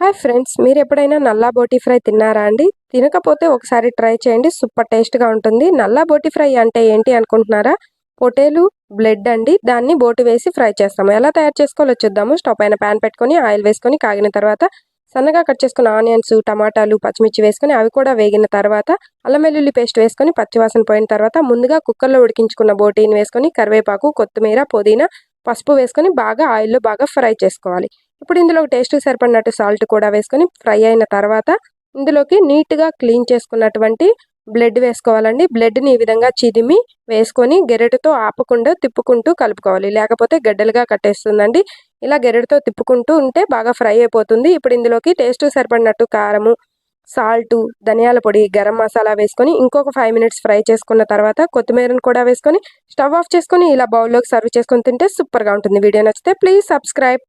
Hi friends, మీరు ఎప్పుడైనా నల్లా బోటి ఫ్రై తిన్నారా అండి? తినకపోతే ఒకసారి ట్రై చేయండి, సూపర్ టేస్ట్గా ఉంటుంది. నల్లా బోటి ఫ్రై అంటే ఏంటి అనుకుంటున్నారా? పొటేలు బ్లడ్ అండి, దాన్ని బోటి వేసి ఫ్రై చేస్తాము. ఎలా తయారు చేసుకోవాలో చూద్దాము. స్టవ్ పైన ప్యాన్ పెట్టుకొని ఆయిల్ వేసుకొని కాగిన తర్వాత సన్నగా కట్ చేసుకున్న ఆనియన్స్, టమాటాలు, పచ్చిమిర్చి వేసుకొని అవి కూడా వేగిన తర్వాత అల్లం వెల్లుల్లి పేస్ట్ వేసుకొని పచ్చివాసన పోయిన తర్వాత ముందుగా కుక్కర్లో ఉడికించుకున్న బోటీని వేసుకొని కరివేపాకు, కొత్తిమీర, పుదీనా, పసుపు వేసుకొని బాగా ఆయిల్లో బాగా ఫ్రై చేసుకోవాలి. ఇప్పుడు ఇందులో టేస్ట్‌కి సరిపడినట్టు సాల్ట్ కూడా వేసుకొని ఫ్రై అయిన తర్వాత ఇందులోకి నీట్‌గా క్లీన్ చేసుకున్నటువంటి బ్లడ్ వేసుకోవాలండి. బ్లడ్‌ని ఈ విధంగా చిదిమి వేసుకొని గెరిటతో ఆపకుండా తిప్పుకుంటూ కలుపుకోవాలి. లేకపోతే గడ్డలుగా కట్టేస్తుందండి. ఇలా గెరిటతో తిప్పుకుంటూ ఉంటే బాగా ఫ్రై అయిపోతుంది. ఇప్పుడు ఇందులోకి టేస్ట్‌కి సరిపడినట్టు కారము, సాల్టు, ధనియాల పొడి, గరం మసాలా వేసుకొని ఇంకొక 5 మినిట్స్ ఫ్రై చేసుకున్న తర్వాత కొత్తిమీరను కూడా వేసుకొని స్టవ్ ఆఫ్ చేసుకొని ఇలా బౌల్‌లోకి సర్వ్ చేసుకొని తింటే సూపర్‌గా ఉంటుంది. వీడియో నచ్చితే ప్లీజ్ సబ్స్క్రైబ్.